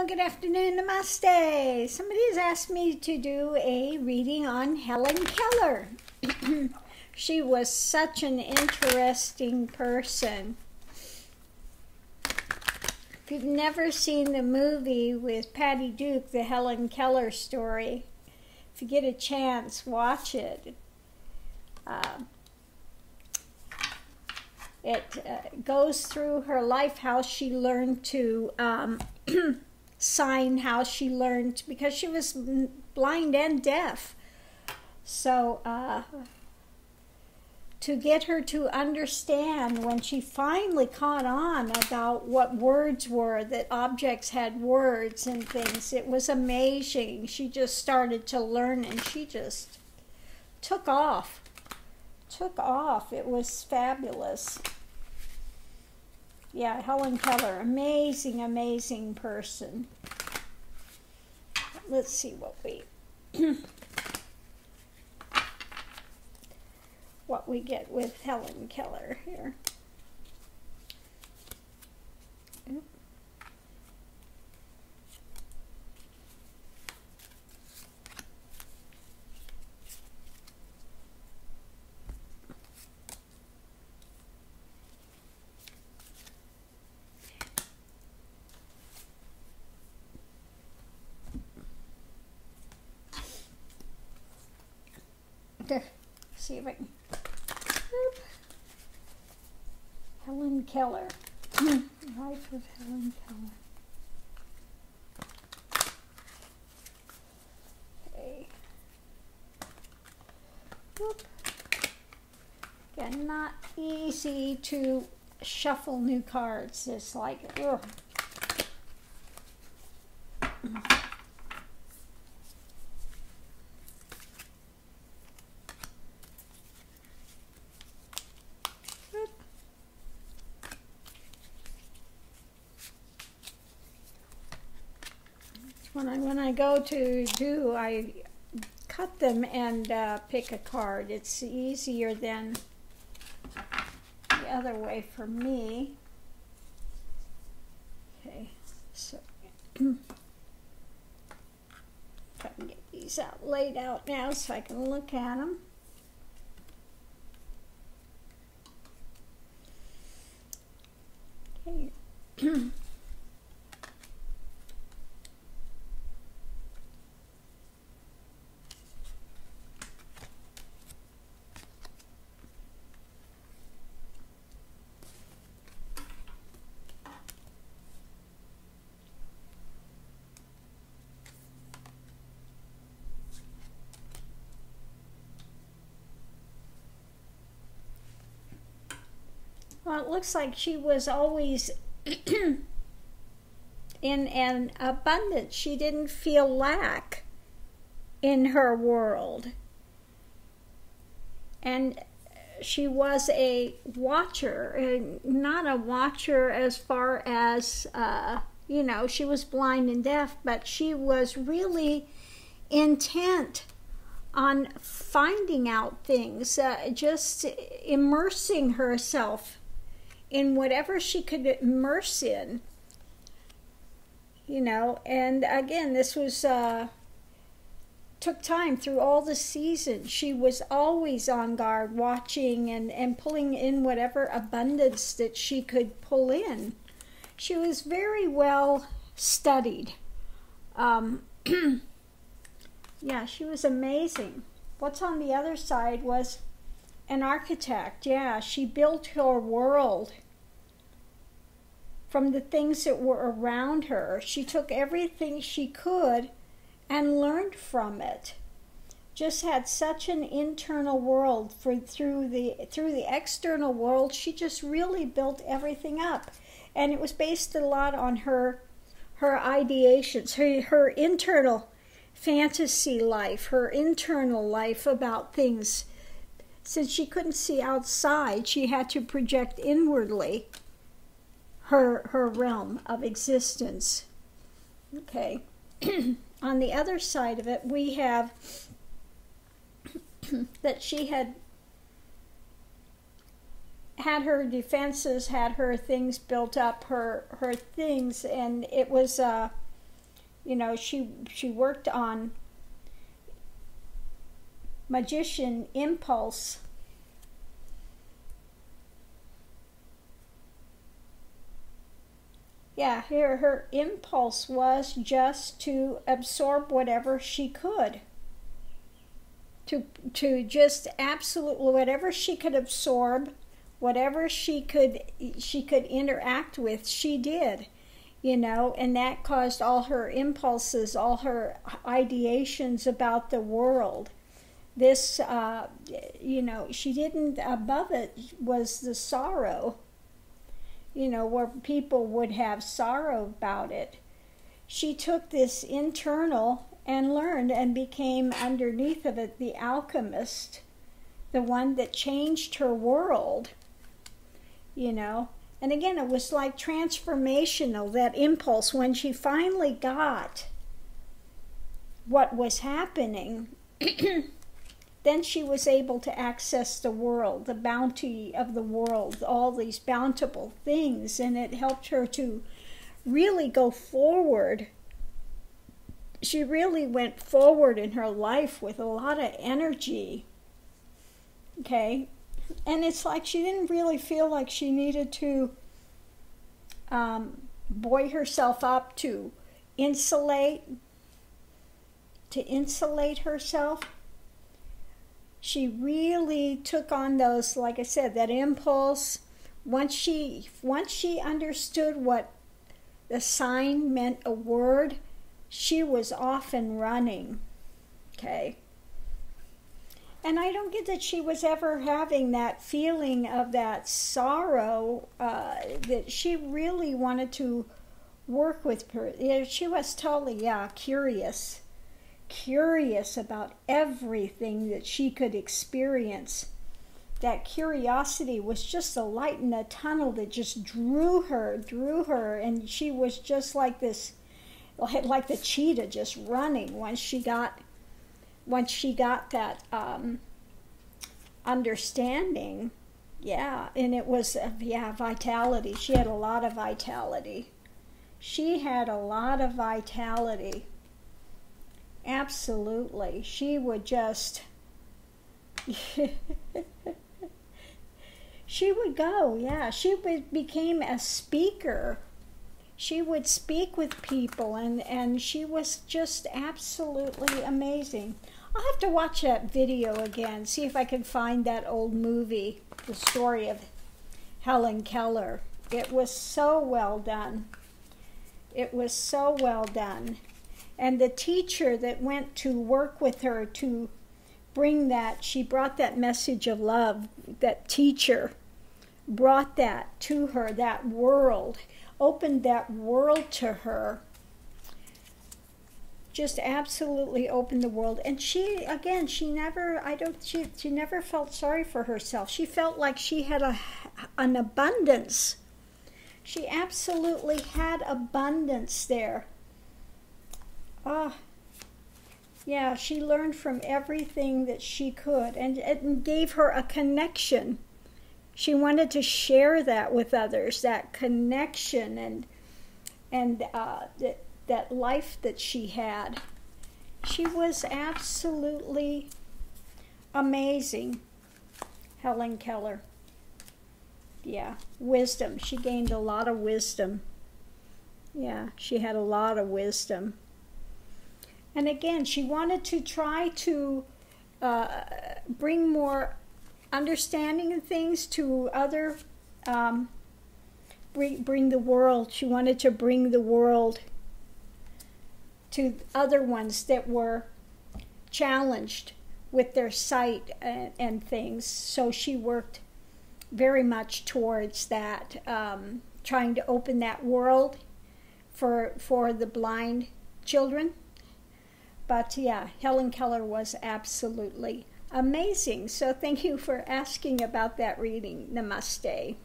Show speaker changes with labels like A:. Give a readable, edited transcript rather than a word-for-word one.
A: good afternoon, namaste. Somebody has asked me to do a reading on Helen Keller. She was such an interesting person. If you've never seen the movie with Patty Duke, the Helen Keller story, if you get a chance, watch it. It goes through her life, how she learned to sign, how she learned, because she was blind and deaf. So to get her to understand, when she finally caught on about what words were, that objects had words and things, it was amazing. She just started to learn, and she just took off. It was fabulous. Yeah, Helen Keller, amazing person. Let's see what we what we get with Helen Keller here. See if I can. Helen Keller. Life of Helen Keller. Okay. Whoop. Again, not easy to shuffle new cards. It's like, ugh. When I go to do, I cut them and pick a card. It's easier than the other way for me. Okay, so I can get these laid out now so I can look at them. Okay. Well, it looks like she was always in an abundance. She didn't feel lack in her world. And she was a watcher, not a watcher as far as, you know, she was blind and deaf, but she was really intent on finding out things, just immersing herself in whatever she could immerse in, you know. And again, this was took time through all the seasons. She was always on guard, watching and pulling in whatever abundance that she could pull in. She was very well studied. Yeah, she was amazing. What's on the other side was an architect. Yeah, she built her world from the things that were around her. She took everything she could and learned from it. Just had such an internal world through the external world. She just really built everything up, and it was based a lot on her ideations, her internal fantasy life, her internal life about things. Since she couldn't see outside, she had to project inwardly her realm of existence. Okay. On the other side of it, we have that she had her defenses, had her things built up, her things, and it was You know, she worked on magician impulse. Yeah, her impulse was just to absorb whatever she could. To just absolutely whatever she could absorb, whatever she could interact with, she did. You know, and that caused all her impulses, all her ideations about the world. This, you know, she didn't, above it was the sorrow, you know, where people would have sorrow about it. She took this internal and learned and became, underneath of it, the alchemist, the one that changed her world, you know. And again, it was like transformational, that impulse. When she finally got what was happening, then she was able to access the world, the bounty of the world, all these bountiful things, and it helped her to really go forward. She really went forward in her life with a lot of energy, okay? And it's like she didn't really feel like she needed to buoy herself up to insulate herself. She really took on those, like I said, that impulse. Once she understood what the sign meant, a word, she was off and running, okay? And I don't get that she was ever having that feeling of that sorrow, that she really wanted to work with her. She was totally, curious about everything that she could experience. That curiosity was just a light in the tunnel that just drew her, and she was just like this, like the cheetah just running once she got that understanding. Yeah, and it was, vitality. She had a lot of vitality. Absolutely. She would just, she would go, yeah. She became a speaker. She would speak with people, and she was just absolutely amazing. I'll have to watch that video again, see if I can find that old movie, the story of Helen Keller. It was so well done. It was so well done. And the teacher that went to work with her to bring that, she brought that message of love, that teacher brought that to her, that world, opened that world to her. Just absolutely opened the world. And she never felt sorry for herself. She felt like she had an abundance. She absolutely had abundance there. Yeah, she learned from everything that she could, and it gave her a connection. She wanted to share that with others, that connection and that life that she had. She was absolutely amazing, Helen Keller. Yeah, wisdom. She gained a lot of wisdom. Yeah, she had a lot of wisdom. And again, she wanted to try to bring more understanding of things to other, bring the world. She wanted to bring the world to other ones that were challenged with their sight and things. So she worked very much towards that, trying to open that world for the blind children. But yeah, Helen Keller was absolutely amazing. So thank you for asking about that reading. Namaste.